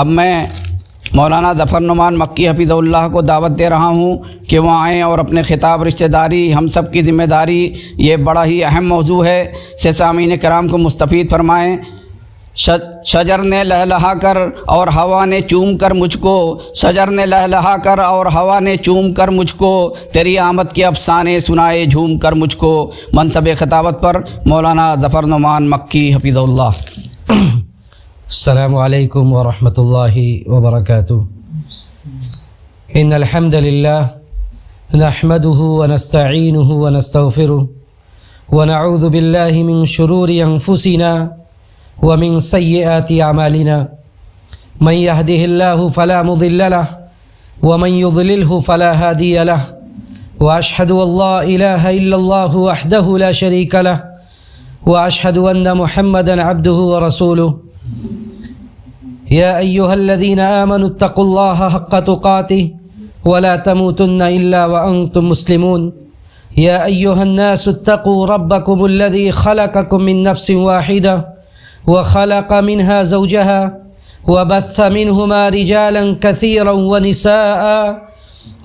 اب میں مولانا ظفر نعمان مکی حفظہ اللہ کو دعوت دے رہا ہوں کہ وہ آئیں اور اپنے خطاب رشتہ داری ہم سب کی ذمہ داری، یہ بڑا ہی اہم موضوع ہے، سے سامعین کرام کو مستفید فرمائیں۔ شجر نے لہلہا کر اور ہوا نے چوم کر مجھ کو، شجر نے لہلہا کر اور ہوا نے چوم کر مجھ کو، تیری آمد کے افسانے سنائے جھوم کر مجھ کو۔ منصب خطابت پر مولانا ظفر نعمان مکی حفظہ اللہ۔ السلام علیکم ورحمۃ اللہ وبرکاتہ۔ ان الحمد للہ نحمده ونستعینه ونستغفره ونعوذ باللہ من شرور انفسنا ومن سیئات اعمالنا، من يهده الله فلا مضل له ومن يضلله فلا هادي له، واشهد ان لا اله الا الله وحده لا شريك له، واشهد ان محمدا عبده ورسوله۔ يا أيها الذين آمنوا اتقوا الله حق تقاته ولا تموتن إلا وأنتم مسلمون۔ يا أيها الناس اتقوا ربكم الذي خلقكم من نفس واحدة وخلق منها زوجها وبث منهما رجالا كثيرا ونساء،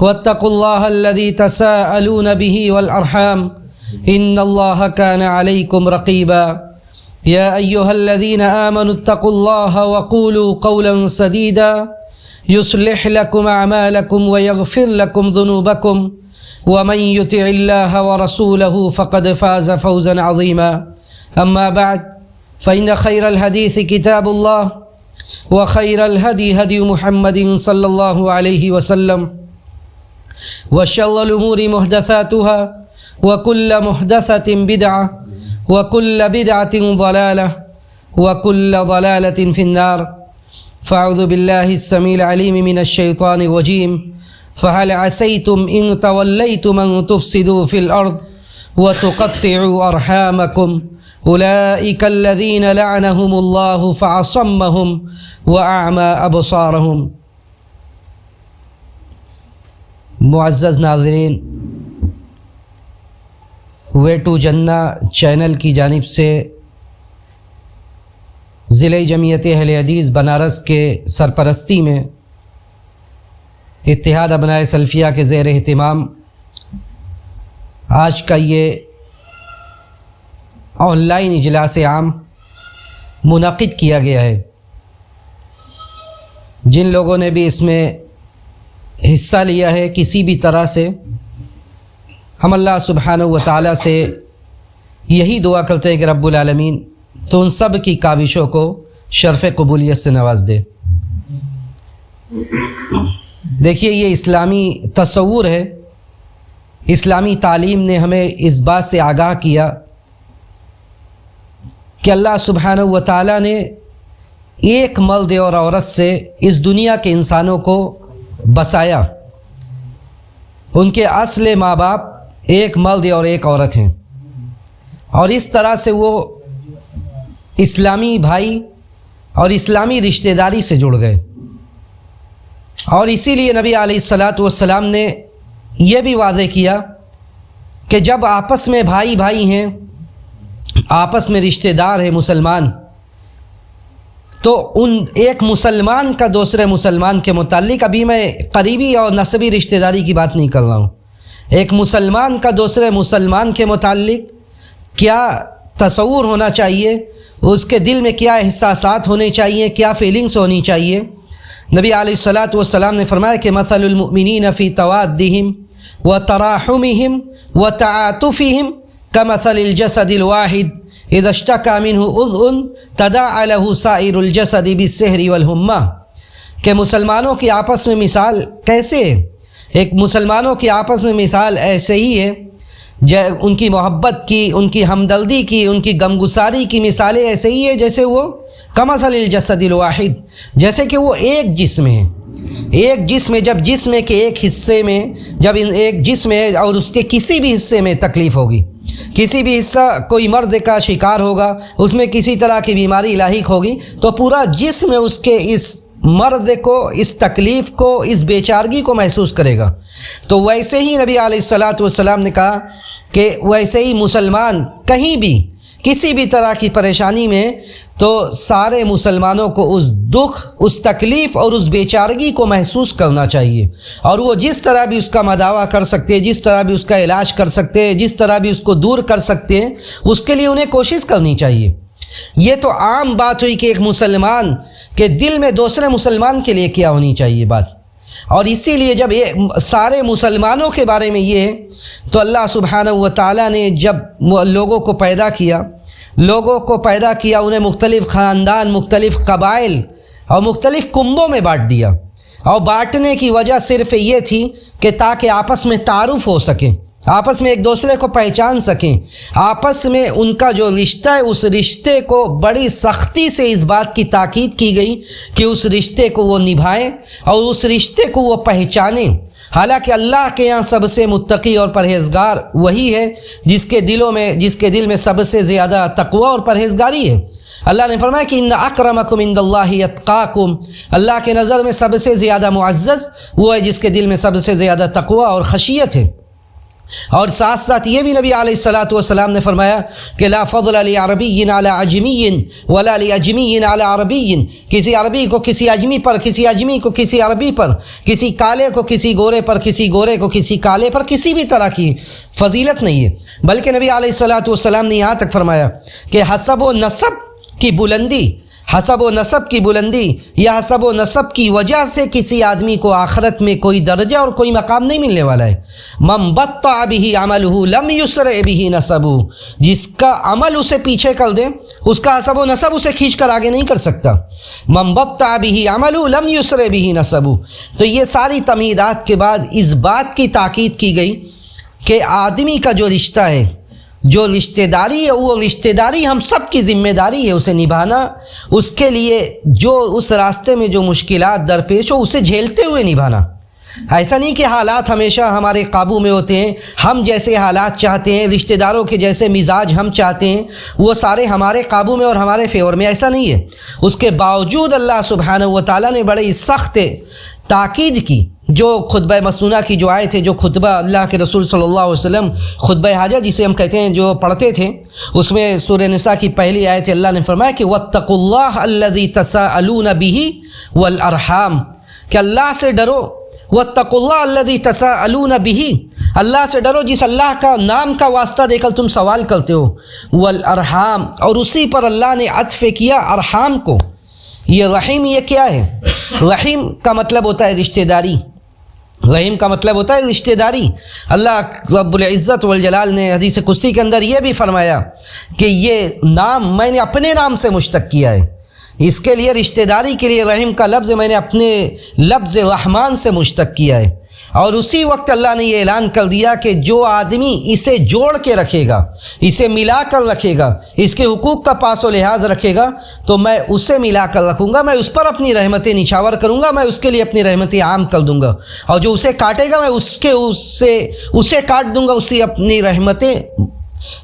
واتقوا الله الذي تساءلون به والأرحام إن الله كان عليكم رقيبا۔ يا أيها الذين آمنوا اتقوا الله وقولوا قولا سديدا يصلح لكم أعمالكم ويغفر لكم ذنوبكم، ومن يطع الله ورسوله فقد فاز فوزا عظيما۔ أما بعد فإن خير الحديث كتاب الله، وخير الهدي هدي محمد صلى الله عليه وسلم، وشر الأمور محدثاتها، وكل محدثة بدعة، وكل بدعة ضلالة، وكل ضلالة في النار۔ فأعوذ بالله السميع العليم من الشيطان الرجيم، فهل عسيتم إن توليتم أن تفسدوا في الأرض وتقطعوا أرحامكم، أولئك الذين لعنهم الله فأصمهم وأعمى أبصارهم۔ معزز ناظرین، وے ٹو جنہ چینل کی جانب سے ضلع جمعیت اہل حدیث بنارس کے سرپرستی میں اتحاد ابنائے سلفیہ کے زیر اہتمام آج کا یہ آن لائن اجلاس عام منعقد کیا گیا ہے۔ جن لوگوں نے بھی اس میں حصہ لیا ہے کسی بھی طرح سے، ہم اللہ سبحانہ و تعالیٰ سے یہی دعا کرتے ہیں کہ رب العالمین تو ان سب کی کاوشوں کو شرف قبولیت سے نواز دے۔ دیکھیے، یہ اسلامی تصور ہے، اسلامی تعلیم نے ہمیں اس بات سے آگاہ کیا کہ اللہ سبحانہ و تعالیٰ نے ایک مرد اور عورت سے اس دنیا کے انسانوں کو بسایا۔ ان کے اصل ماں باپ ایک مرد اور ایک عورت ہیں، اور اس طرح سے وہ اسلامی بھائی اور اسلامی رشتہ داری سے جڑ گئے۔ اور اسی لیے نبی علیہ الصلاۃ والسلام نے یہ بھی واضح کیا کہ جب آپس میں بھائی بھائی ہیں، آپس میں رشتہ دار ہیں مسلمان، تو ان ایک مسلمان کا دوسرے مسلمان کے متعلق، ابھی میں قریبی اور نسبی رشتہ داری کی بات نہیں کر رہا ہوں، ایک مسلمان کا دوسرے مسلمان کے متعلق کیا تصور ہونا چاہیے، اس کے دل میں کیا احساسات ہونے چاہیے، کیا فیلنگس ہونی چاہیے۔ نبی علیہ الصلاۃ والسلام نے فرمایا کہ مثل المؤمنین فی توادہم وتراحمہم وتعاطفہم کمثل الجسد الواحد اذا اشتکى منہ عضو تداعى له سائر الجسد بالسہر والحمى، کہ مسلمانوں کی آپس میں مثال کیسے ہے؟ ایک مسلمانوں کی آپس میں مثال ایسے ہی ہے، ان کی محبت کی، ان کی ہمدردی کی، ان کی غمگساری کی مثالیں ایسے ہی ہے جیسے وہ کمثل الجسد الواحد، جیسے کہ وہ ایک جسم ہے۔ ایک جسم ہے، جب جسم کے ایک حصے میں، جب ایک جسم ہے اور اس کے کسی بھی حصے میں تکلیف ہوگی، کسی بھی حصہ کوئی مرض کا شکار ہوگا، اس میں کسی طرح کی بیماری لاحق ہوگی، تو پورا جسم اس کے اس مرد کو، اس تکلیف کو، اس بیچارگی کو محسوس کرے گا۔ تو ویسے ہی نبی علیہ الصلاۃ والسلام نے کہا کہ ویسے ہی مسلمان کہیں بھی کسی بھی طرح کی پریشانی میں تو سارے مسلمانوں کو اس دکھ، اس تکلیف اور اس بیچارگی کو محسوس کرنا چاہیے، اور وہ جس طرح بھی اس کا مداوع کر سکتے ہیں، جس طرح بھی اس کا علاج کر سکتے ہیں، جس طرح بھی اس کو دور کر سکتے ہیں، اس کے لیے انہیں کوشش کرنی چاہیے۔ یہ تو عام بات ہوئی کہ ایک مسلمان کے دل میں دوسرے مسلمان کے لیے کیا ہونی چاہیے بات، اور اسی لیے جب یہ سارے مسلمانوں کے بارے میں یہ ہے تو اللہ سبحانہ و تعالیٰ نے جب لوگوں کو پیدا کیا، انہیں مختلف خاندان، مختلف قبائل اور مختلف کنبوں میں بانٹ دیا، اور بانٹنے کی وجہ صرف یہ تھی کہ تاکہ آپس میں تعارف ہو سکے، آپس میں ایک دوسرے کو پہچان سکیں، آپس میں ان کا جو رشتہ ہے اس رشتے کو بڑی سختی سے اس بات کی تاکید کی گئی کہ اس رشتے کو وہ نبھائیں اور اس رشتے کو وہ پہچانیں۔ حالانکہ اللہ کے یہاں سب سے متقی اور پرہیزگار وہی ہے جس کے دل میں سب سے زیادہ تقوی اور پرہیزگاری ہے۔ اللہ نے فرمایا کہ ان اکرمکم عند اللہ اتقاکم، اللہ کے نظر میں سب سے زیادہ معزز وہ ہے جس کے دل میں سب سے زیادہ تقوی اور خشیت ہے۔ اور ساتھ ساتھ یہ بھی نبی علیہ الصلاۃ والسلام نے فرمایا کہ لا فضل لعربی علی عجمی ولا لعجمی علی عربی، کسی عربی کو کسی اجمی پر، کسی اجمی کو کسی عربی پر، کسی کالے کو کسی گورے پر، کسی گورے کو کسی کالے پر کسی بھی طرح کی فضیلت نہیں ہے، بلکہ نبی علیہ الصلاۃ والسلام نے یہاں تک فرمایا کہ حسب و نسب کی بلندی یا حسب و نسب کی وجہ سے کسی آدمی کو آخرت میں کوئی درجہ اور کوئی مقام نہیں ملنے والا ہے۔ من بطأ به عمله لم يسرع به نسبه، جس کا عمل اسے پیچھے کر دے اس کا حسب و نسب اسے کھینچ کر آگے نہیں کر سکتا۔ من بطأ به عمله لم يسرع به نسبه، تو یہ ساری تمہیدات کے بعد اس بات کی تاکید کی گئی کہ آدمی کا جو رشتہ ہے، جو رشتہ داری ہے، وہ رشتہ داری ہم سب کی ذمہ داری ہے اسے نبھانا، اس کے لیے جو اس راستے میں جو مشکلات درپیش ہو اسے جھیلتے ہوئے نبھانا۔ ایسا نہیں کہ حالات ہمیشہ ہمارے قابو میں ہوتے ہیں، ہم جیسے حالات چاہتے ہیں، رشتہ داروں کے جیسے مزاج ہم چاہتے ہیں وہ سارے ہمارے قابو میں اور ہمارے فیور میں، ایسا نہیں ہے۔ اس کے باوجود اللہ سبحانہ و تعالیٰ نے بڑے سخت تاکید کی۔ جو خطبہ مسنونہ کی جو آیت ہے، جو خطبہ اللہ کے رسول صلی اللہ علیہ وسلم خطبہ حاجہ جسے ہم کہتے ہیں جو پڑھتے تھے، اس میں سورہ نساء کی پہلی آیت اللہ نے فرمایا کہ واتقوا اللہ الذی تساءلون بہ والارحام، کہ اللہ سے ڈرو، واتقوا اللہ الذی تساءلون بہ، اللہ سے ڈرو جس اللہ کا نام کا واسطہ دے کر تم سوال کرتے ہو، والارحام، اور اسی پر اللہ نے عطف کیا ارحام کو۔ یہ رحیم یہ کیا ہے؟ رحیم کا مطلب ہوتا ہے رشتہ داری، رحیم کا مطلب ہوتا ہے رشتہ داری۔ اللہ رب العزت والجلال نے حدیث قدسی کے اندر یہ بھی فرمایا کہ یہ نام میں نے اپنے نام سے مشتق کیا ہے، اس کے لیے رشتہ داری کے لیے رحیم کا لفظ میں نے اپنے لفظ رحمان سے مشتق کیا ہے۔ اور اسی وقت اللہ نے یہ اعلان کر دیا کہ جو آدمی اسے جوڑ کے رکھے گا، اسے ملا کر رکھے گا، اس کے حقوق کا پاس و لحاظ رکھے گا تو میں اسے ملا کر رکھوں گا، میں اس پر اپنی رحمتیں نچھاور کروں گا، میں اس کے لیے اپنی رحمتیں عام کر دوں گا، اور جو اسے کاٹے گا میں اسے کاٹ دوں گا، اسے اپنی رحمتیں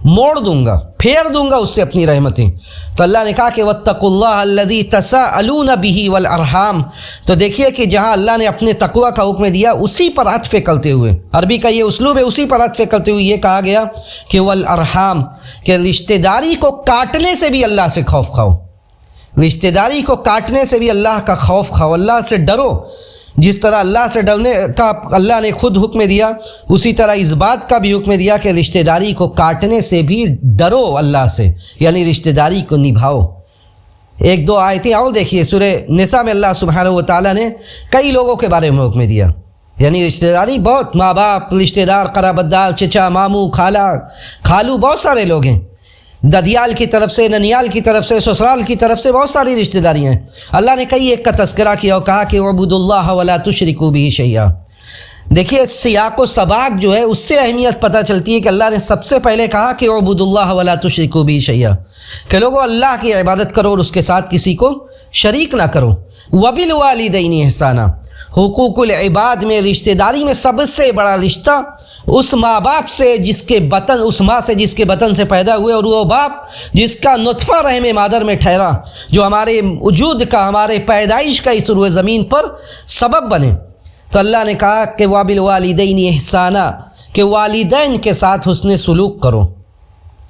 موڑ دوں گا، پھیر دوں گا اس سے اپنی رحمتیں۔ تو اللہ نے کہا کہ واتقوا اللہ الذی تساءلون بہ والارحام، تو دیکھیے کہ جہاں اللہ نے اپنے تقوی کا حکم دیا اسی پر عطف کرتے ہوئے، عربی کا یہ اسلوب ہے، اسی پر عطف کرتے ہوئے یہ کہا گیا کہ والارحام، کہ رشتہ داری کو کاٹنے سے بھی اللہ سے خوف کھاؤ، رشتہ داری کو کاٹنے سے بھی اللہ کا خوف کھاؤ، اللہ سے ڈرو۔ جس طرح اللہ سے ڈرنے کا اللہ نے خود حکم دیا، اسی طرح اس بات کا بھی حکم دیا کہ رشتہ داری کو کاٹنے سے بھی ڈرو اللہ سے، یعنی رشتہ داری کو نبھاؤ۔ ایک دو آیتیں اور دیکھیے، سورہ نساء میں اللہ سبحانہ و تعالیٰ نے کئی لوگوں کے بارے میں حکم دیا، یعنی رشتہ داری بہت، ماں باپ، رشتہ دار، قرابت دار، چچا، ماموں، خالہ، خالو، بہت سارے لوگ ہیں، ددیال کی طرف سے، ننیال کی طرف سے، سسرال کی طرف سے، بہت ساری رشتہ داریاں ہیں۔ اللہ نے کئی ایک کا تذکرہ کیا اور کہا کہ اعبدوا اللہ ولا تشرکوا بہ شیئا۔ دیکھیے سیاق و سباق جو ہے اس سے اہمیت پتہ چلتی ہے کہ اللہ نے سب سے پہلے کہا کہ اعبدوا اللہ ولا تشرکوا بہ شیئا، کہ لوگوں اللہ کی عبادت کرو اور اس کے ساتھ کسی کو شریک نہ کرو۔ وبالوالدین احسانا، حقوق العباد میں رشتہ داری میں سب سے بڑا رشتہ اس ماں باپ سے جس کے بطن، اس ماں سے جس کے بطن سے پیدا ہوئے، اور وہ باپ جس کا نطفہ رحم مادر میں ٹھہرا، جو ہمارے وجود کا، ہمارے پیدائش کا اس روئے زمین پر سبب بنے۔ تو اللہ نے کہا کہ وبالوالدین احسانا، کہ والدین کے ساتھ حسن سلوک کرو۔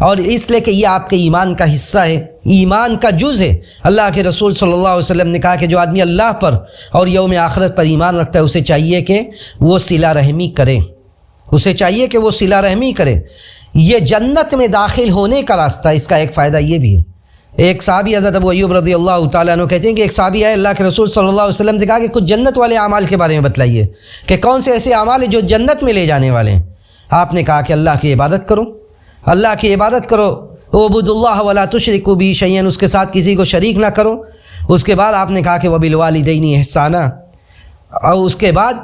اور اس لیے کہ یہ آپ کے ایمان کا حصہ ہے، ایمان کا جز ہے۔ اللہ کے رسول صلی اللہ علیہ وسلم نے کہا کہ جو آدمی اللہ پر اور یوم آخرت پر ایمان رکھتا ہے اسے چاہیے کہ وہ صلہ رحمی کرے، اسے چاہیے کہ وہ صلہ رحمی کرے۔ یہ جنت میں داخل ہونے کا راستہ، اس کا ایک فائدہ یہ بھی ہے۔ ایک صحابی حضرت ابو ایوب رضی اللہ تعالیٰ عنہ کہتے ہیں کہ ایک صحابی آئے، اللہ کے رسول صلی اللہ علیہ وسلم سے کہا کہ کچھ جنت والے اعمال کے بارے میں بتلائیے کہ کون سے ایسے اعمال ہیں جو جنت میں لے جانے والے ہیں۔ آپ نے کہا کہ اللہ کی عبادت کرو، اللہ کی عبادت کرو، اعبدوا اللہ ولا تشرکوا بہ شیئا، اس کے ساتھ کسی کو شریک نہ کرو۔ اس کے بعد آپ نے کہا کہ وبالوالدین احسانا، اور اس کے بعد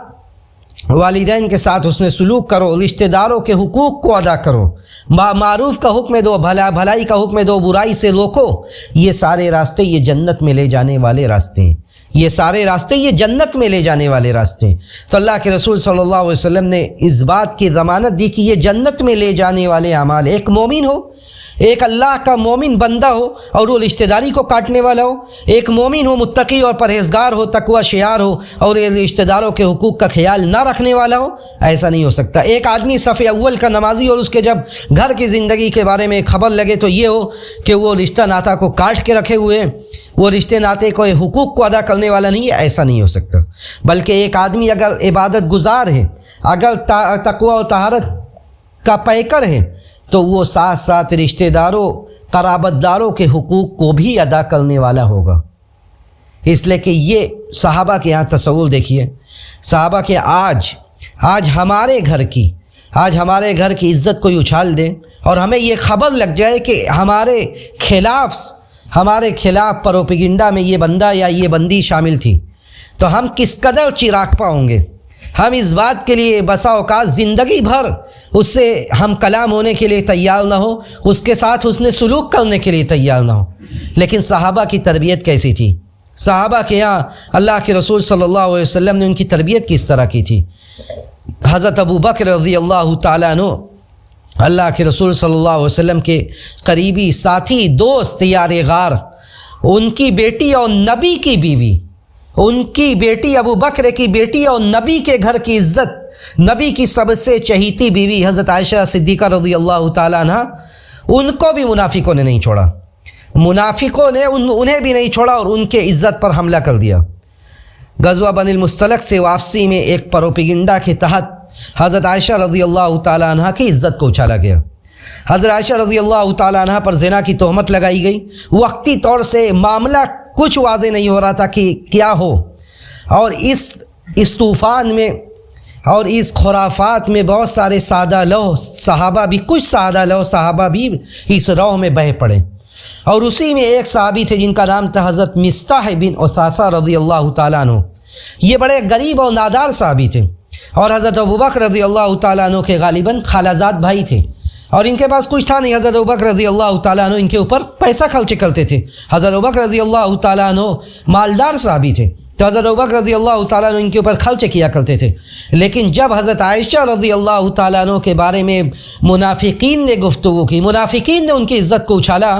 والدین کے ساتھ حسن سلوک کرو، رشتہ داروں کے حقوق کو ادا کرو، معروف کا حکم دو، بھلائی کا حکم دو، برائی سے روکو۔ یہ سارے راستے یہ جنت میں لے جانے والے راستے ہیں، یہ سارے راستے یہ جنت میں لے جانے والے راستے ہیں۔ تو اللہ کے رسول صلی اللہ علیہ وسلم نے اس بات کی ضمانت دی کہ یہ جنت میں لے جانے والے اعمال، ایک مومن ہو، ایک اللہ کا مومن بندہ ہو اور وہ رشتہ داری کو کاٹنے والا ہو، ایک مومن ہو متقی اور پرہیزگار ہو، تقوی شعار ہو اور یہ رشتہ داروں کے حقوق کا خیال نہ رکھنے والا ہو، ایسا نہیں ہو سکتا۔ ایک آدمی صف اول کا نمازی اور اس کے جب گھر کی زندگی کے بارے میں خبر لگے تو یہ ہو کہ وہ رشتہ ناتا کو کاٹ کے رکھے ہوئے ہیں، وہ رشتے ناتے کو حقوق کو ادا کرنے والا نہیں ہے، ایسا نہیں ہو سکتا۔ بلکہ ایک آدمی اگر عبادت گزار ہے، اگر تقوی و طہارت کا پیکر ہے، تو وہ ساتھ ساتھ رشتہ داروں قرابت داروں کے حقوق کو بھی ادا کرنے والا ہوگا۔ اس لیے کہ یہ صحابہ کے یہاں تصور دیکھیے، صحابہ کے آج ہمارے گھر کی عزت کوئی اچھال دے اور ہمیں یہ خبر لگ جائے کہ ہمارے خلاف پروپیگنڈا میں یہ بندہ یا یہ بندی شامل تھی، تو ہم کس قدر چراغ ہوں گے۔ ہم اس بات کے لیے بسا اوقات زندگی بھر اس سے ہم کلام ہونے کے لیے تیار نہ ہو، اس کے ساتھ حسن سلوک کرنے کے لیے تیار نہ ہو۔ لیکن صحابہ کی تربیت کیسی تھی؟ صحابہ کے یہاں اللہ کے رسول صلی اللہ علیہ وسلم نے ان کی تربیت کس طرح کی تھی؟ حضرت ابو بکر رضی اللہ تعالیٰ عنہ اللہ کے رسول صلی اللہ علیہ وسلم کے قریبی ساتھی، دوست، یار غار، ان کی بیٹی اور نبی کی بیوی، ان کی بیٹی ابو بکر کی بیٹی اور نبی کے گھر کی عزت، نبی کی سب سے چہیتی بیوی حضرت عائشہ صدیقہ رضی اللہ تعالیٰ عنہ، ان کو بھی منافقوں نے نہیں چھوڑا، منافقوں نے انہیں بھی نہیں چھوڑا اور ان کے عزت پر حملہ کر دیا۔ غزوہ بنی المصطلق سے واپسی میں ایک پروپیگنڈا کے تحت حضرت عائشہ رضی اللہ تعالیٰ عنہ کی عزت کو اچھالا گیا۔ حضرت عائشہ رضی اللہ تعالیٰ عنہ پر زنا کی تہمت لگائی گئی۔ وقتی طور سے معاملہ کچھ واضح نہیں ہو رہا تھا کہ کیا ہو، اور اس طوفان میں اور اس خرافات میں بہت سارے سادہ لوح صحابہ بھی اس روح میں بہہ پڑے، اور اسی میں ایک صحابی تھے جن کا نام تھا حضرت مصطح بن اثاثہ رضی اللہ تعالیٰ عنہ۔ یہ بڑے غریب اور نادار صحابی تھے، اور حضرت ابوبکر رضی اللہ تعالیٰ عنہ کے غالباً خالہ زاد بھائی تھے، اور ان کے پاس کچھ تھا نہیں۔ حضرت ابوبکر رضی اللہ تعالیٰ عنہ ان کے اوپر پیسہ خرچ کرتے تھے۔ حضرت ابوبکر رضی اللہ تعالیٰ عنہ مالدار صحابی تھے، تو حضرت ابوبکر رضی اللہ تعالیٰ عنہ ان کے اوپر خرچ کیا کرتے تھے۔ لیکن جب حضرت عائشہ رضی اللہ تعالیٰ عنہ کے بارے میں منافقین نے گفتگو کی، منافقین نے ان کی عزت کو اچھالا،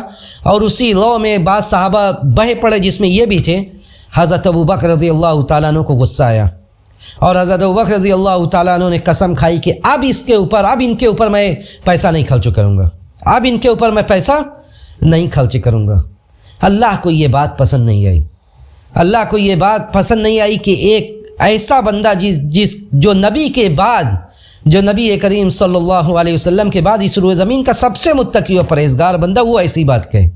اور اسی رو میں بعض صحابہ بہہ پڑے جس میں یہ بھی تھے، حضرت ابوبکر رضی اللہ تعالیٰ عنہ کو غصہ آیا، اور حضرت ابوبکر رضی اللہ تعالیٰ عنہ نے قسم کھائی کہ اب ان کے اوپر میں پیسہ نہیں خرچ کروں گا، اب ان کے اوپر میں پیسہ نہیں خرچ کروں گا۔ اللہ کو یہ بات پسند نہیں آئی، اللہ کو یہ بات پسند نہیں آئی کہ ایک ایسا بندہ جو نبی کے بعد، جو نبی کریم صلی اللہ علیہ وسلم کے بعد اس روئے زمین کا سب سے متقی اور پرہیزگار بندہ، وہ ایسی بات کہے۔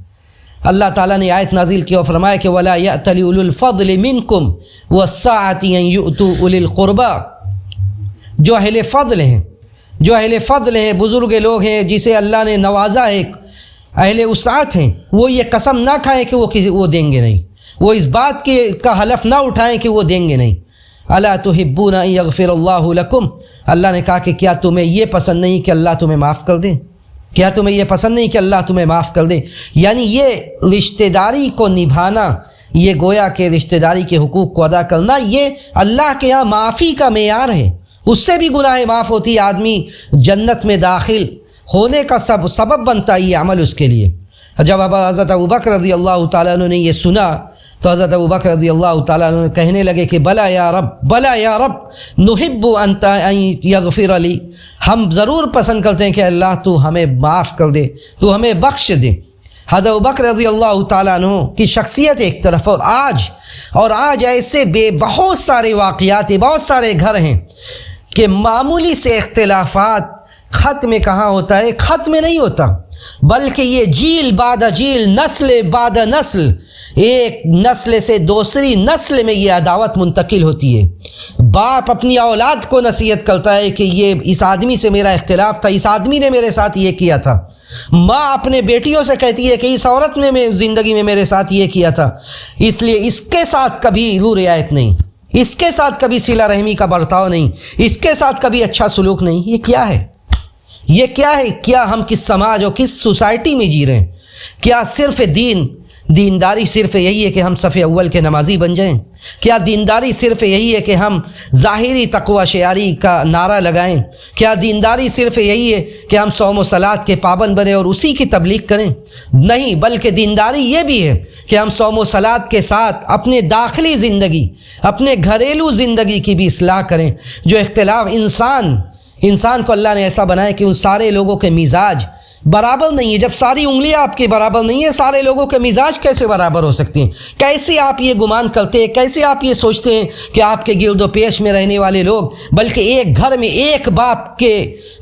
اللہ تعالیٰ نے آیت نازل کی اور فرمایا کہ وَلَا يَأْتَلِ أُولُو الْفَضْلِ مِنْكُمْ وَالسَّعَةِ أَنْ يُؤْتُوا أُولِي الْقُرْبَى، جو اہل فضل ہیں، بزرگ لوگ ہیں جسے اللہ نے نوازا ہے، اہل وسعت ہیں، وہ یہ قسم نہ کھائیں کہ وہ دیں گے نہیں، وہ اس بات کا حلف نہ اٹھائیں کہ وہ دیں گے نہیں۔ أَلَا تُحِبُّونَ أَن يَغْفِرَ اللَّهُ لَكُمْ، اللہ نے کہا کہ کیا تمہیں یہ پسند نہیں کہ اللہ تمہیں معاف کر دے؟ کیا تمہیں یہ پسند نہیں کہ اللہ تمہیں معاف کر دے؟ یعنی یہ رشتہ داری کو نبھانا، یہ گویا کہ رشتہ داری کے حقوق کو ادا کرنا، یہ اللہ کے ہاں معافی کا معیار ہے۔ اس سے بھی گناہ معاف ہوتی، آدمی جنت میں داخل ہونے کا سبب بنتا ہے یہ عمل اس کے لیے۔ جب حضرت ابوبکر رضی اللہ تعالیٰ عنہ نے یہ سنا تو حضرت ابوبکر رضی اللہ تعالیٰ عنہ کہنے لگے کہ بلا یا رب نحب انت ان یغفر لی، ہم ضرور پسند کرتے ہیں کہ اللہ تو ہمیں معاف کر دے، تو ہمیں بخش دے۔ حضرت ابوبکر رضی اللہ تعالیٰ عنہ کی شخصیت ایک طرف، اور آج ایسے بہت سارے واقعات، بہت سارے گھر ہیں کہ معمولی سے اختلافات خط میں کہاں ہوتا ہے، خط میں نہیں ہوتا، بلکہ یہ جیل بعد جیل، نسل بعد نسل، ایک نسل سے دوسری نسل میں یہ عداوت منتقل ہوتی ہے۔ باپ اپنی اولاد کو نصیحت کرتا ہے کہ یہ اس آدمی سے میرا اختلاف تھا، اس آدمی نے میرے ساتھ یہ کیا تھا۔ ماں اپنے بیٹیوں سے کہتی ہے کہ اس عورت نے زندگی میں میرے ساتھ یہ کیا تھا، اس لیے اس کے ساتھ کبھی رو رعایت نہیں، اس کے ساتھ کبھی صلہ رحمی کا برتاؤ نہیں، اس کے ساتھ کبھی اچھا سلوک نہیں۔ یہ کیا ہے؟ یہ کیا ہے؟ کیا ہم کس سماج اور کس سوسائٹی میں جی رہے ہیں؟ کیا صرف دینداری صرف یہی ہے کہ ہم صف اول کے نمازی بن جائیں؟ کیا دینداری صرف یہی ہے کہ ہم ظاہری تقوی شعاری کا نعرہ لگائیں؟ کیا دینداری صرف یہی ہے کہ ہم صوم و صلات کے پابند بنیں اور اسی کی تبلیغ کریں؟ نہیں، بلکہ دینداری یہ بھی ہے کہ ہم صوم و صلات کے ساتھ اپنے داخلی زندگی، اپنے گھریلو زندگی کی بھی اصلاح کریں۔ جو اختلاف انسان کو اللہ نے ایسا بنایا کہ ان سارے لوگوں کے مزاج برابر نہیں ہے۔ جب ساری انگلیاں آپ کی برابر نہیں ہیں، سارے لوگوں کے مزاج کیسے برابر ہو سکتے ہیں؟ کیسے آپ یہ گمان کرتے ہیں، کیسے آپ یہ سوچتے ہیں کہ آپ کے گرد و پیش میں رہنے والے لوگ، بلکہ ایک گھر میں ایک باپ کے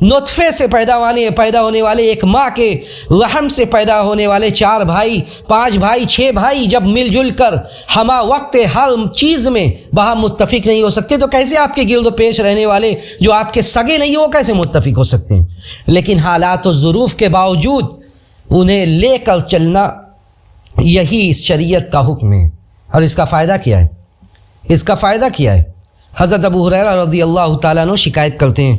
نطفے سے پیدا ہونے والے، ایک ماں کے رحم سے پیدا ہونے والے 4 بھائی، 5 بھائی، 6 بھائی جب مل جل کر ہمہ وقت ہر چیز میں باہم متفق نہیں ہو سکتے، تو کیسے آپ کے گرد و پیش رہنے والے جو آپ کے سگے نہیں ہیں وہ کیسے متفق ہو سکتے ہیں؟ لیکن حالات و ظروف کے باوجود انہیں لے کر چلنا یہی اس شریعت کا حکم ہے۔ اور اس کا فائدہ کیا ہے؟ اس کا فائدہ کیا ہے؟ حضرت ابو ہریرہ رضی اللہ تعالیٰ عنہ شکایت کرتے ہیں،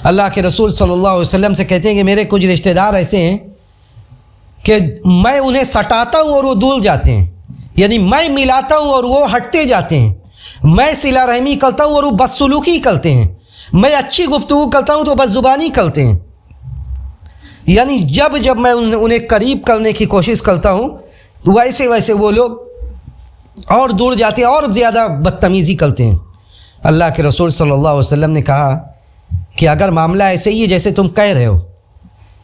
اللہ کے رسول صلی اللہ علیہ وسلم سے کہتے ہیں کہ میرے کچھ رشتہ دار ایسے ہیں کہ میں انہیں سٹاتا ہوں اور وہ دور جاتے ہیں، یعنی میں ملاتا ہوں اور وہ ہٹتے جاتے ہیں، میں صلہ رحمی کرتا ہوں اور وہ بدسلوکی کرتے ہیں، میں اچھی گفتگو کرتا ہوں تو بد زبانی کرتے ہیں۔ یعنی جب میں انہیں قریب کرنے کی کوشش کرتا ہوں ویسے وہ لوگ اور دور جاتے ہیں اور زیادہ بدتمیزی کرتے ہیں۔ اللہ کے رسول صلی اللہ علیہ وسلم نے کہا کہ اگر معاملہ ایسے ہی ہے جیسے تم کہہ رہے ہو،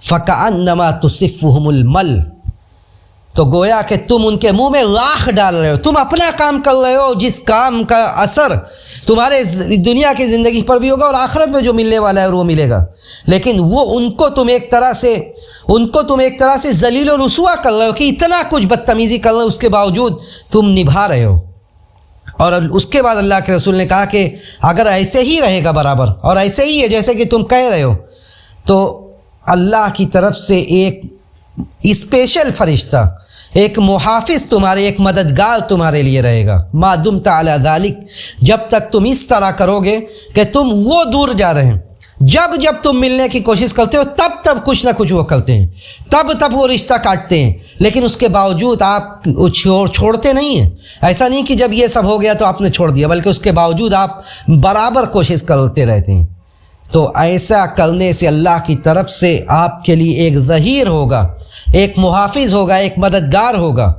فَكَأَنَّمَا تُصِفُّهُمُ الْمَلْ، تو گویا کہ تم ان کے منہ میں راکھ ڈال رہے ہو، تم اپنا کام کر رہے ہو جس کام کا اثر تمہارے دنیا کی زندگی پر بھی ہوگا اور آخرت میں جو ملنے والا ہے وہ ملے گا، لیکن وہ ان کو تم ایک طرح سے ذلیل و رسوا کر رہے ہو کہ اتنا کچھ بدتمیزی کر رہے ہو، اس کے باوجود تم نبھا رہے ہو۔ اور اس کے بعد اللہ کے رسول نے کہا کہ اگر ایسے ہی رہے گا برابر اور ایسے ہی ہے جیسے کہ تم کہہ رہے ہو، تو اللہ کی طرف سے ایک اسپیشل فرشتہ، ایک محافظ تمہارے، ایک مددگار تمہارے لیے رہے گا، ما دمت علی ذالک، جب تک تم اس طرح کرو گے کہ تم وہ دور جا رہے ہیں، جب تم ملنے کی کوشش کرتے ہو تب کچھ نہ کچھ وہ کرتے ہیں، تب وہ رشتہ کاٹتے ہیں، لیکن اس کے باوجود آپ چھوڑتے نہیں ہیں۔ ایسا نہیں کہ جب یہ سب ہو گیا تو آپ نے چھوڑ دیا، بلکہ اس کے باوجود آپ برابر کوشش کرتے رہتے ہیں۔ تو ایسا کرنے سے اللہ کی طرف سے آپ کے لیے ایک ظہیر ہوگا، ایک محافظ ہوگا، ایک مددگار ہوگا،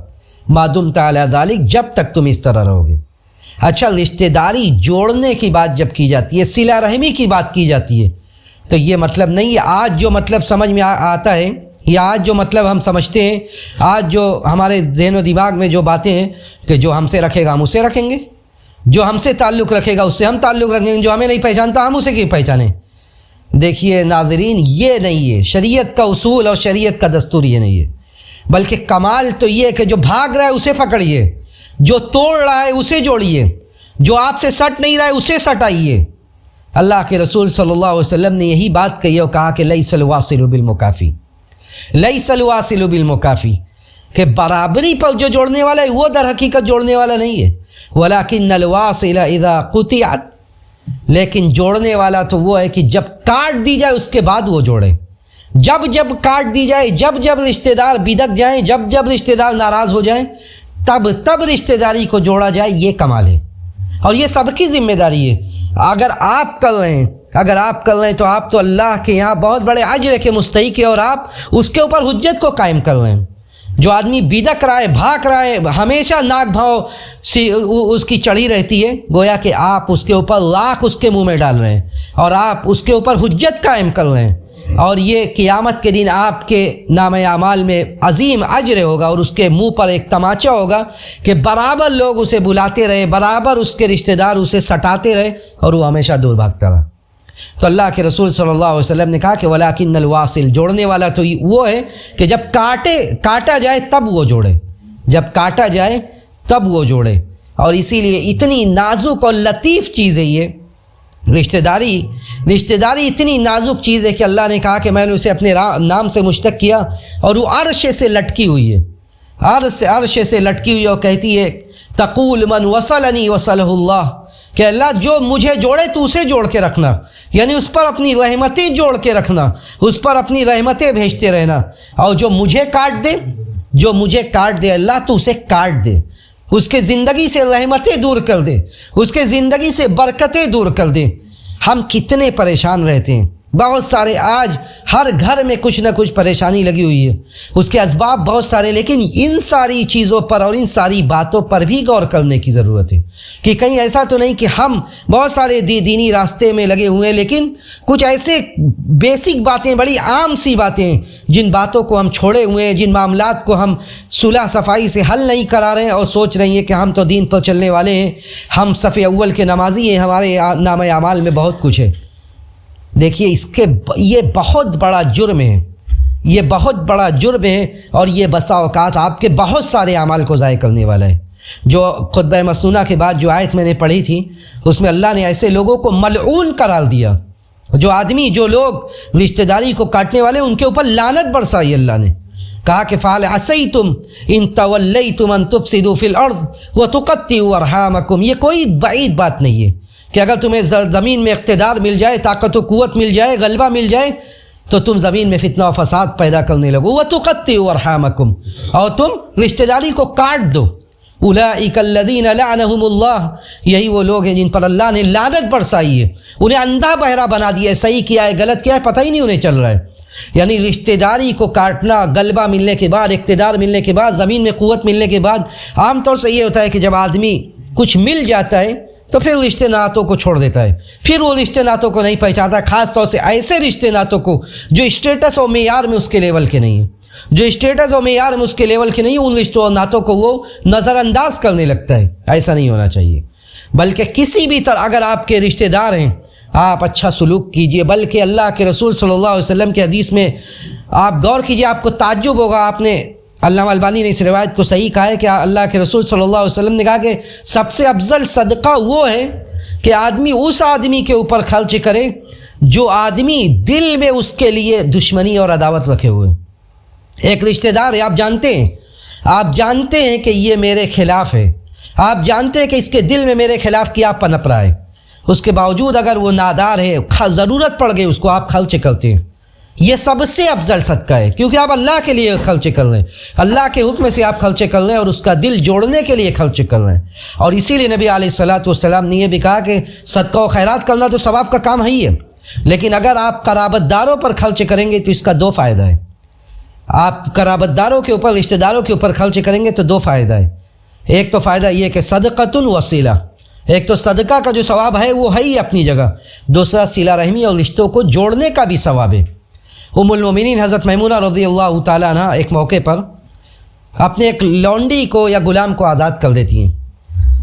ما دمت علی ذالک، جب تک تم اس طرح رہو گے۔ اچھا، رشتہ داری جوڑنے کی بات جب کی جاتی ہے، صلہ رحمی کی بات کی جاتی ہے، تو یہ مطلب نہیں ہے آج جو مطلب سمجھ میں آتا ہے یا آج جو مطلب ہم سمجھتے ہیں، آج جو ہمارے ذہن و دماغ میں جو باتیں ہیں کہ جو ہم سے رکھے گا ہم اسے رکھیں گے، جو ہم سے تعلق رکھے گا اس سے ہم تعلق رکھیں گے، جو ہمیں نہیں پہچانتا ہم اسے کیوں پہچانیں۔ دیکھیے ناظرین، یہ نہیں ہے شریعت کا اصول اور شریعت کا دستور، یہ نہیں ہے، بلکہ کمال تو یہ ہے کہ جو بھاگ رہا ہے اسے پکڑیے، جو توڑ رہا ہے اسے جوڑیے، جو آپ سے سٹ نہیں رہا ہے اسے سٹائیے۔ اللہ کے رسول صلی اللہ علیہ وسلم نے یہی بات کہی اور کہا کہ لیس الواصل بالمکافی، لیس الواصل بالمکافی، کہ برابری پر جو جوڑنے والا ہے وہ در حقیقت جوڑنے والا نہیں ہے، ولکن الواصل اذا قطعت، لیکن جوڑنے والا تو وہ ہے کہ جب کاٹ دی جائے اس کے بعد وہ جوڑے، جب کاٹ دی جائے، جب رشتہ دار بدک جائیں، جب رشتہ دار ناراض ہو جائیں، تب رشتہ داری کو جوڑا جائے، یہ کمال ہے اور یہ سب کی ذمہ داری ہے۔ اگر آپ کر رہے ہیں تو آپ تو اللہ کے یہاں بہت بڑے اجر کے مستحق ہیں اور آپ اس کے اوپر حجت کو قائم کر رہے ہیں۔ جو آدمی بیدک رہا ہے، بھاگ رہا ہے، ہمیشہ ناک بھاؤ اس کی چڑھی رہتی ہے، گویا کہ آپ اس کے اوپر لاکھ اس کے منہ میں ڈال رہے ہیں اور آپ اس کے اوپر حجت قائم کر رہے ہیں، اور یہ قیامت کے دن آپ کے نام اعمال میں عظیم اجر ہوگا، اور اس کے منہ پر ایک تماچا ہوگا کہ برابر لوگ اسے بلاتے رہے، برابر اس کے رشتہ دار اسے سٹاتے رہے اور وہ ہمیشہ دور بھاگتا رہا۔ تو اللہ کے رسول صلی اللہ علیہ وسلم نے کہا کہ وَلَٰكِنَّ الْوَاصِلِ، جوڑنے والا تو وہ ہے کہ جب کاٹا جائے تب وہ جوڑے، جب کاٹا جائے تب وہ جوڑے۔ اور اسی لیے اتنی نازک اور لطیف چیز ہے یہ رشتہ داری اتنی نازک چیز ہے کہ اللہ نے کہا کہ میں نے اسے اپنے نام سے مشتق کیا، اور وہ عرش سے لٹکی ہوئی ہے، عرش سے لٹکی ہوئی، اور کہتی ہے تقول من وصلنی وصلہ اللہ، کہ اللہ جو مجھے جوڑے تو اسے جوڑ کے رکھنا، یعنی اس پر اپنی رحمتیں جوڑ کے رکھنا، اس پر اپنی رحمتیں بھیجتے رہنا، اور جو مجھے کاٹ دے اللہ تو اسے کاٹ دے، اس کے زندگی سے رحمتیں دور کر دے، اس کے زندگی سے برکتیں دور کر دے۔ ہم کتنے پریشان رہتے ہیں، بہت سارے، آج ہر گھر میں کچھ نہ کچھ پریشانی لگی ہوئی ہے، اس کے اسباب بہت سارے، لیکن ان ساری چیزوں پر اور ان ساری باتوں پر بھی غور کرنے کی ضرورت ہے کہ کہیں ایسا تو نہیں کہ ہم بہت سارے دینی راستے میں لگے ہوئے ہیں، لیکن کچھ ایسے بیسک باتیں، بڑی عام سی باتیں ہیں، جن باتوں کو ہم چھوڑے ہوئے ہیں، جن معاملات کو ہم صلح صفائی سے حل نہیں کرا رہے ہیں، اور سوچ رہے ہیں کہ ہم تو دین پر چلنے والے ہیں، ہم صف اول کے نمازی ہیں، ہمارے نام اعمال میں بہت کچھ ہے۔ دیکھیے یہ بہت بڑا جرم ہے، یہ بہت بڑا جرم ہے، اور یہ بسا اوقات آپ کے بہت سارے اعمال کو ضائع کرنے والا ہے۔ جو خطبہ مسنونہ کے بعد جو آیت میں نے پڑھی تھی، اس میں اللہ نے ایسے لوگوں کو ملعون قرار دیا، جو لوگ رشتہ داری کو کاٹنے والے، ان کے اوپر لعنت برسائی اللہ نے، کہا کہ فَهَلْ عَسَيْتُمْ إِن تَوَلَّيْتُمْ أَن تُفْسِدُوا فِي الْأَرْضِ وَتُقَطِّعُوا أَرْحَامَكُمْ۔ یہ کوئی بعید بات نہیں ہے کہ اگر تمہیں زمین میں اقتدار مل جائے، طاقت و قوت مل جائے، غلبہ مل جائے، تو تم زمین میں فتنہ و فساد پیدا کرنے لگو، وَتُقَطِّعُوا أَرْحَامَكُمْ، اور تم رشتہ داری کو کاٹ دو۔ اولئک الذین لعنہم اللہ، یہی وہ لوگ ہیں جن پر اللہ نے لعنت برسائی ہے، انہیں اندھا بہرا بنا دیا ہے، صحیح کیا ہے غلط کیا ہے پتہ ہی نہیں انہیں چل رہا ہے۔ یعنی رشتہ داری کو کاٹنا، غلبہ ملنے کے بعد، اقتدار ملنے کے بعد، زمین میں قوت ملنے کے بعد، عام طور سے یہ ہوتا ہے کہ جب آدمی کچھ مل جاتا ہے تو پھر رشتے ناتوں کو چھوڑ دیتا ہے، پھر وہ رشتے ناتوں کو نہیں پہچانتا، خاص طور سے ایسے رشتے ناتوں کو جو اسٹیٹس اور معیار میں اس کے لیول کے نہیں ہیں، جو اسٹیٹس اور معیار میں اس کے لیول کے نہیں ہیں، ان رشتوں اور ناتوں کو وہ نظر انداز کرنے لگتا ہے۔ ایسا نہیں ہونا چاہیے، بلکہ کسی بھی طرح اگر آپ کے رشتہ دار ہیں آپ اچھا سلوک کیجئے، بلکہ اللہ کے رسول صلی اللہ علیہ وسلم کے حدیث میں آپ غور کیجئے، آپ کو تعجب ہوگا، آپ نے علامہ البانی نے اس روایت کو صحیح کہا ہے کہ اللہ کے رسول صلی اللہ علیہ وسلم نے کہا کہ سب سے افضل صدقہ وہ ہے کہ آدمی اس آدمی کے اوپر خرچ کرے جو آدمی دل میں اس کے لیے دشمنی اور عداوت رکھے ہوئے۔ ایک رشتہ دار ہے، آپ جانتے ہیں کہ یہ میرے خلاف ہے، آپ جانتے ہیں کہ اس کے دل میں میرے خلاف کیا پنپ رہا ہے، اس کے باوجود اگر وہ نادار ہے، ضرورت پڑ گئی اس کو، آپ خرچ کرتے ہیں، یہ سب سے افضل صدقہ ہے، کیونکہ آپ اللہ کے لیے خرچ کر رہے ہیں، اللہ کے حکم سے آپ خرچ کر رہے ہیں اور اس کا دل جوڑنے کے لیے خرچ کر رہے ہیں۔ اور اسی لیے نبی علیہ الصلوۃ والسلام نے یہ بھی کہا کہ صدقہ و خیرات کرنا تو ثواب کا کام ہے ہی ہے، لیکن اگر آپ قرابت داروں پر خرچ کریں گے تو اس کا دو فائدہ ہے۔ آپ قرابت داروں کے اوپر، رشتہ داروں کے اوپر خرچ کریں گے تو دو فائدہ ہے۔ ایک تو فائدہ یہ کہ صدقۃ وصلہ، ایک تو صدقہ کا جو ثواب ہے وہ ہے ہی اپنی جگہ، دوسرا صلہ رحمی اور رشتوں کو جوڑنے کا بھی ثواب ہے۔ ام المومنین حضرت میمونہ رضی اللہ تعالیٰ عنہ ایک موقع پر اپنے ایک لونڈی کو یا غلام کو آزاد کر دیتی ہیں۔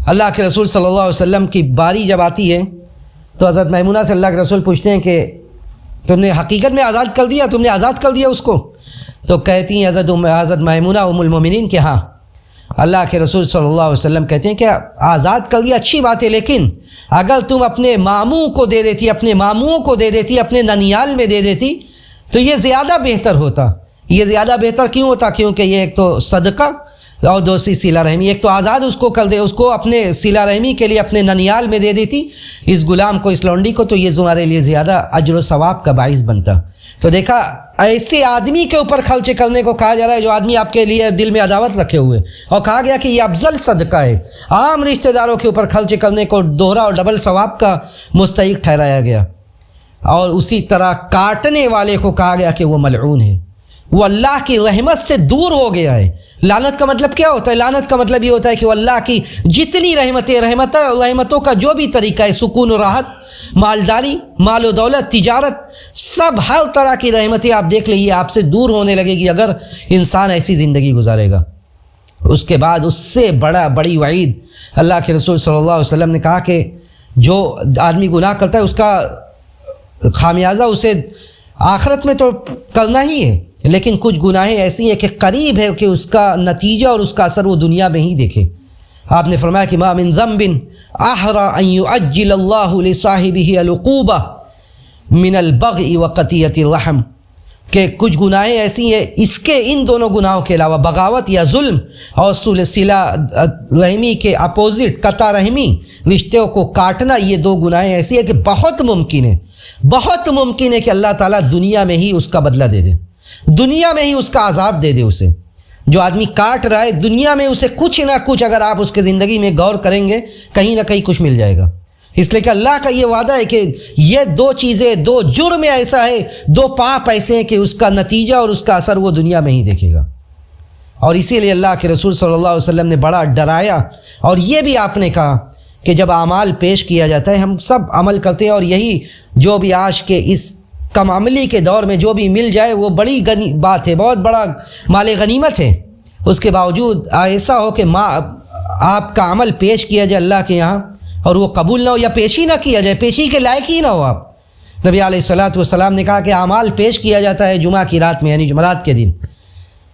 اللہ کے رسول صلی اللہ علیہ وسلم کی باری جب آتی ہے تو حضرت میمونہ سے اللہ کے رسول پوچھتے ہیں کہ تم نے حقیقت میں آزاد کر دیا، تم نے آزاد کر دیا اس کو؟ تو کہتی ہیں حضرت میمونہ ام المومنین کہ ہاں۔ اللہ کے رسول صلی اللہ علیہ وسلم کہتے ہیں کہ آزاد کر دیا اچھی بات ہے، لیکن اگر تم اپنے ماموں کو دے دیتی، اپنے ماموں کو دے دیتی، اپنے ننیال میں دے دیتی تو یہ زیادہ بہتر ہوتا۔ یہ زیادہ بہتر کیوں ہوتا؟ کیونکہ یہ ایک تو صدقہ اور دوسری صلہ رحمی، ایک تو آزاد اس کو کر دے، اس کو اپنے صلہ رحمی کے لیے اپنے ننیال میں دے دیتی اس غلام کو، اس لونڈی کو، تو یہ تمہارے لیے زیادہ اجر و ثواب کا باعث بنتا۔ تو دیکھا، ایسے آدمی کے اوپر خرچ کرنے کو کہا جا رہا ہے جو آدمی آپ کے لیے دل میں عداوت رکھے ہوئے، اور کہا گیا کہ یہ افضل صدقہ ہے۔ عام رشتہ داروں کے اوپر خرچ کرنے کو دوہرا اور ڈبل ثواب کا مستحق ٹھہرایا گیا، اور اسی طرح کاٹنے والے کو کہا گیا کہ وہ ملعون ہے، وہ اللہ کی رحمت سے دور ہو گیا ہے۔ لعنت کا مطلب کیا ہوتا ہے؟ لعنت کا مطلب یہ ہوتا ہے کہ وہ اللہ کی جتنی رحمتوں کا جو بھی طریقہ ہے، سکون و راحت، مالداری، مال و دولت، تجارت، سب ہر طرح کی رحمتیں آپ دیکھ لیں، یہ آپ سے دور ہونے لگے گی اگر انسان ایسی زندگی گزارے گا۔ اس کے بعد اس سے بڑی وعید اللہ کے رسول صلی اللہ علیہ وسلم نے کہا کہ جو آدمی گناہ کرتا ہے اس کا خامیازہ اسے آخرت میں تو کرنا ہی ہے، لیکن کچھ گناہیں ایسی ہیں کہ قریب ہے کہ اس کا نتیجہ اور اس کا اثر وہ دنیا میں ہی دیکھے۔ آپ نے فرمایا کہ ما من ذنب احرى ان يعجل الله لصاحبه العقوبة من البغي وقطيعة الرحم، کہ کچھ گناہیں ایسی ہیں، اس کے ان دونوں گناہوں کے علاوہ بغاوت یا ظلم اور صلہ رحمی کے اپوزٹ قطع رحمی، رشتوں کو کاٹنا، یہ دو گناہیں ایسی ہیں کہ بہت ممکن ہے کہ اللہ تعالیٰ دنیا میں ہی اس کا بدلہ دے دے، دنیا میں ہی اس کا عذاب دے دے اسے۔ جو آدمی کاٹ رہا ہے دنیا میں اسے کچھ نہ کچھ، اگر آپ اس کے زندگی میں غور کریں گے کہیں نہ کہیں کچھ مل جائے گا، اس لیے کہ اللہ کا یہ وعدہ ہے کہ یہ دو چیزیں، دو جرم ایسا ہے، دو پاپ ایسے ہیں کہ اس کا نتیجہ اور اس کا اثر وہ دنیا میں ہی دیکھے گا۔ اور اسی لیے اللہ کے رسول صلی اللہ علیہ وسلم نے بڑا ڈرایا۔ اور یہ بھی آپ نے کہا کہ جب اعمال پیش کیا جاتا ہے، ہم سب عمل کرتے ہیں، اور یہی جو بھی آج کے اس کم عملی کے دور میں جو بھی مل جائے وہ بڑی بات ہے، بہت بڑا مال غنیمت ہے۔ اس کے باوجود ایسا ہو کہ آپ کا عمل پیش کیا جائے اللہ کے یہاں اور وہ قبول نہ ہو، یا پیش ہی نہ کیا جائے، پیشی کے لائق ہی نہ ہو آپ۔ نبی علیہ الصلوۃ والسلام نے کہا کہ اعمال پیش کیا جاتا ہے جمعہ کی رات میں، یعنی جمعرات کے دن،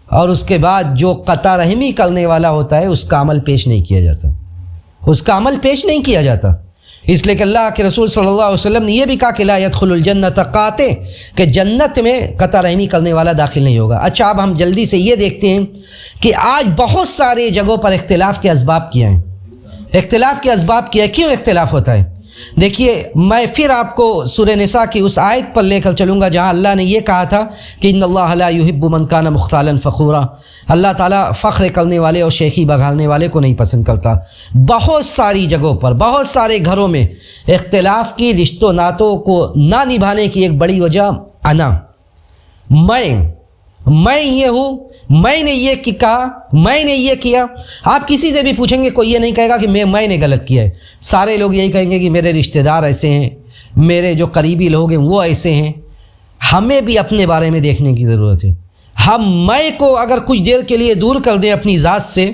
اور اس کے بعد جو قطع رحمی کرنے والا ہوتا ہے اس کا عمل پیش نہیں کیا جاتا، اس کا عمل پیش نہیں کیا جاتا۔ اس لیے کہ اللہ کے رسول صلی اللہ علیہ وسلم نے یہ بھی کہا کہ لا يدخل الجنت قاطع، کہ جنت میں قطع رحمی کرنے والا داخل نہیں ہوگا۔ اچھا، اب ہم جلدی سے یہ دیکھتے ہیں کہ آج بہت سارے جگہوں پر اختلاف کے اسباب کیا ہیں۔ اختلاف کے اسباب کیا ہے، کیوں اختلاف ہوتا ہے؟ دیکھیے، میں پھر آپ کو سورہ نساء کی اس آیت پر لے کر چلوں گا جہاں اللہ نے یہ کہا تھا کہ ان اللہ لا يحب من کان مختالا فخورا، اللہ تعالیٰ فخر کرنے والے اور شیخی بگھالنے والے کو نہیں پسند کرتا۔ بہت ساری جگہوں پر، بہت سارے گھروں میں اختلاف کی، رشتوں ناتوں کو نہ نبھانے کی ایک بڑی وجہ انا، میں یہ ہوں، میں نے یہ کہا، میں نے یہ کیا۔ آپ کسی سے بھی پوچھیں گے کوئی یہ نہیں کہے گا کہ میں نے غلط کیا ہے، سارے لوگ یہی کہیں گے کہ میرے رشتہ دار ایسے ہیں، میرے جو قریبی لوگ ہیں وہ ایسے ہیں۔ ہمیں بھی اپنے بارے میں دیکھنے کی ضرورت ہے۔ ہم میں کو اگر کچھ دیر کے لیے دور کر دیں اپنی ذات سے،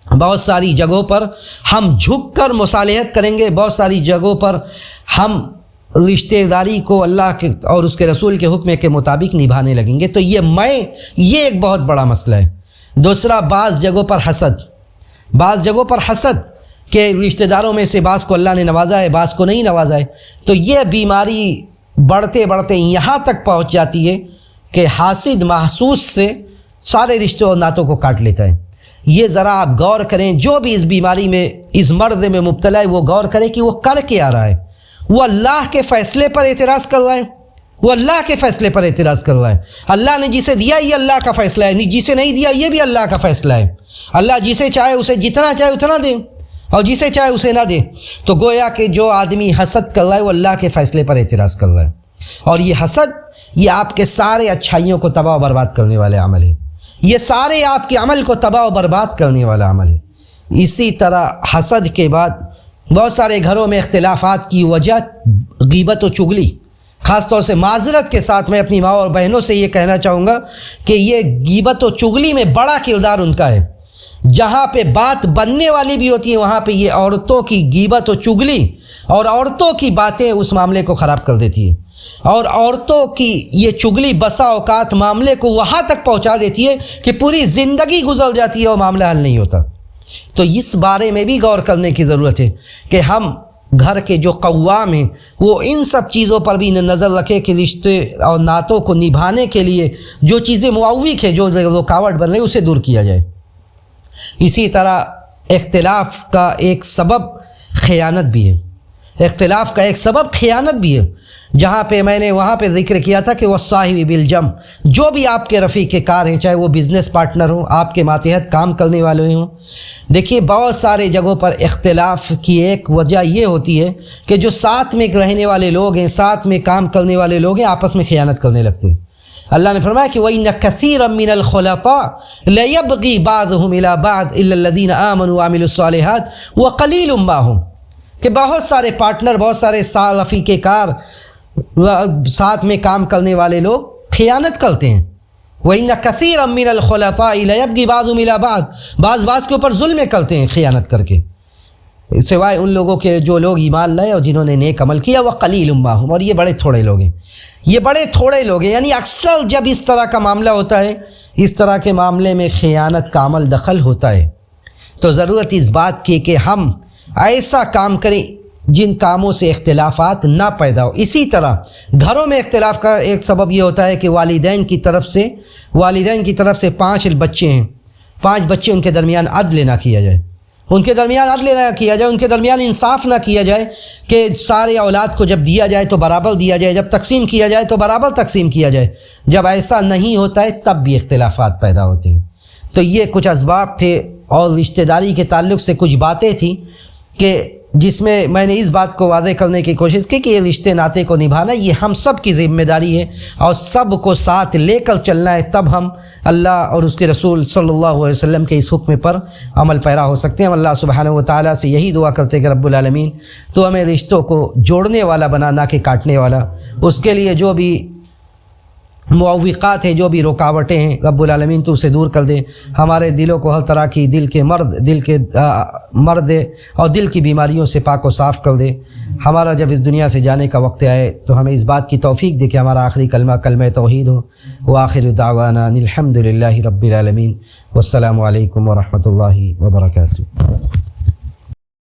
بہت ساری جگہوں پر ہم جھک کر مصالحت کریں گے، بہت ساری جگہوں پر ہم رشتہ داری کو اللہ کے اور اس کے رسول کے حکم کے مطابق نبھانے لگیں گے، تو یہ ایک بہت بڑا مسئلہ ہے۔ دوسرا، بعض جگہوں پر حسد کہ رشتہ داروں میں سے بعض کو اللہ نے نوازا ہے، بعض کو نہیں نوازا ہے، تو یہ بیماری بڑھتے یہاں تک پہنچ جاتی ہے کہ حاسد محسوس سے سارے رشتوں اور ناتوں کو کاٹ لیتا ہے۔ یہ ذرا آپ غور کریں، جو بھی اس بیماری میں، اس مرض میں مبتلا ہے، وہ غور کرے کہ وہ کر کے آ رہا ہے۔ وہ اللہ کے فیصلے پر اعتراض کر رہا ہے، وہ اللہ کے فیصلے پر اعتراض کر رہا ہے۔ اللہ نے جسے دیا یہ اللہ کا فیصلہ ہے، جسے نہیں دیا یہ بھی اللہ کا فیصلہ ہے۔ اللہ جسے چاہے اسے جتنا چاہے اتنا دے، اور جسے چاہے اسے نہ دے۔ تو گویا کہ جو آدمی حسد کر رہا ہے وہ اللہ کے فیصلے پر اعتراض کر رہا ہے، اور یہ حسد، یہ آپ کے سارے اچھائیوں کو تباہ و برباد کرنے والے عمل ہے، یہ سارے آپ کے عمل کو تباہ و برباد کرنے والا عمل ہے۔ اسی طرح حسد کے بعد بہت سارے گھروں میں اختلافات کی وجہ غیبت و چغلی، خاص طور سے معذرت کے ساتھ میں اپنی ماں اور بہنوں سے یہ کہنا چاہوں گا کہ یہ غیبت و چغلی میں بڑا کردار ان کا ہے۔ جہاں پہ بات بننے والی بھی ہوتی ہے وہاں پہ یہ عورتوں کی غیبت و چغلی اور عورتوں کی باتیں اس معاملے کو خراب کر دیتی ہے، اور عورتوں کی یہ چغلی بسا اوقات معاملے کو وہاں تک پہنچا دیتی ہے کہ پوری زندگی گزر جاتی ہے اور معاملہ حل نہیں ہوتا۔ تو اس بارے میں بھی غور کرنے کی ضرورت ہے کہ ہم گھر کے جو قوام ہیں وہ ان سب چیزوں پر بھی نظر رکھے کہ رشتے اور ناتوں کو نبھانے کے لیے جو چیزیں معوق ہیں، جو رکاوٹ بن رہی ہے، اسے دور کیا جائے۔ اسی طرح اختلاف کا ایک سبب خیانت بھی ہے، اختلاف کا ایک سبب خیانت بھی ہے، جہاں پہ میں نے وہاں پہ ذکر کیا تھا کہ والصاحب بالجنب، جو بھی آپ کے رفیق کار ہیں، چاہے وہ بزنس پارٹنر ہوں، آپ کے ماتحت کام کرنے والے ہوں۔ دیکھیے، بہت سارے جگہوں پر اختلاف کی ایک وجہ یہ ہوتی ہے کہ جو ساتھ میں رہنے والے لوگ ہیں، ساتھ میں کام کرنے والے لوگ ہیں، آپس میں خیانت کرنے لگتے ہیں۔ اللہ نے فرمایا کہ وَإِنَّ كَثِيرًا مِّنَ الْخُلَطَاءِ لَيَبْغِي بَعْضُهُمْ إِلَىٰ بَعْضٍ إِلَّا الَّذِينَ آمَنُوا وَعَمِلُوا الصَّالِحَاتِ وَقَلِيلٌ مَّا هُمْ، کہ بہت سارے پارٹنر، بہت سارے رفیق کار، ساتھ میں کام کرنے والے لوگ خیانت کرتے ہیں. وَإِنَّ كَثِيرًا مِّنَ الْخُلَطَاءِ لَيَبْغِي بَعْضُهُمْ إِلَىٰ بَعْضٍ، بعض کے اوپر ظلم کرتے ہیں خیانت کر کے، سوائے ان لوگوں کے جو لوگ ایمان لائے اور جنہوں نے نیک عمل کیا. وَقَلِيلٌ مَّا هُمْ، اور یہ بڑے تھوڑے لوگ ہیں، یہ بڑے تھوڑے لوگ ہیں. یعنی اکثر جب اس طرح کا معاملہ ہوتا ہے، اس طرح کے معاملے میں خیانت کا عمل دخل ہوتا ہے، تو ضرورت اس بات کی کہ ہم ایسا کام کریں جن کاموں سے اختلافات نہ پیدا ہو. اسی طرح گھروں میں اختلاف کا ایک سبب یہ ہوتا ہے کہ والدین کی طرف سے 5 بچے ہیں، 5 بچے، ان کے درمیان عدل نہ کیا جائے، ان کے درمیان عدل نہ کیا جائے، ان کے درمیان انصاف نہ کیا جائے کہ سارے اولاد کو جب دیا جائے تو برابر دیا جائے، جب تقسیم کیا جائے تو برابر تقسیم کیا جائے. جب ایسا نہیں ہوتا ہے تب بھی اختلافات پیدا ہوتے ہیں. تو یہ کچھ اسباب تھے، اور رشتہ داری کے تعلق سے کچھ باتیں تھیں کہ جس میں میں نے اس بات کو واضح کرنے کی کوشش کی کہ یہ رشتے ناطے کو نبھانا یہ ہم سب کی ذمہ داری ہے، اور سب کو ساتھ لے کر چلنا ہے، تب ہم اللہ اور اس کے رسول صلی اللہ علیہ وسلم کے اس حکم پر عمل پیرا ہو سکتے ہیں. ہم اللہ سبحانہ و تعالیٰ سے یہی دعا کرتے کہ رب العالمین تو ہمیں رشتوں کو جوڑنے والا بنا، نہ کہ کاٹنے والا. اس کے لیے جو بھی معوقات ہیں، جو بھی رکاوٹیں ہیں، رب العالمین تو اسے دور کر دے. ہمارے دلوں کو ہر طرح کی دل کے مرض اور دل کی بیماریوں سے پاک و صاف کر دے. ہمارا جب اس دنیا سے جانے کا وقت آئے تو ہمیں اس بات کی توفیق دے کہ ہمارا آخری کلمہ توحید ہو. وآخر دعوانا الحمد للہ رب العالمین، والسلام علیکم ورحمۃ اللہ وبرکاتہ.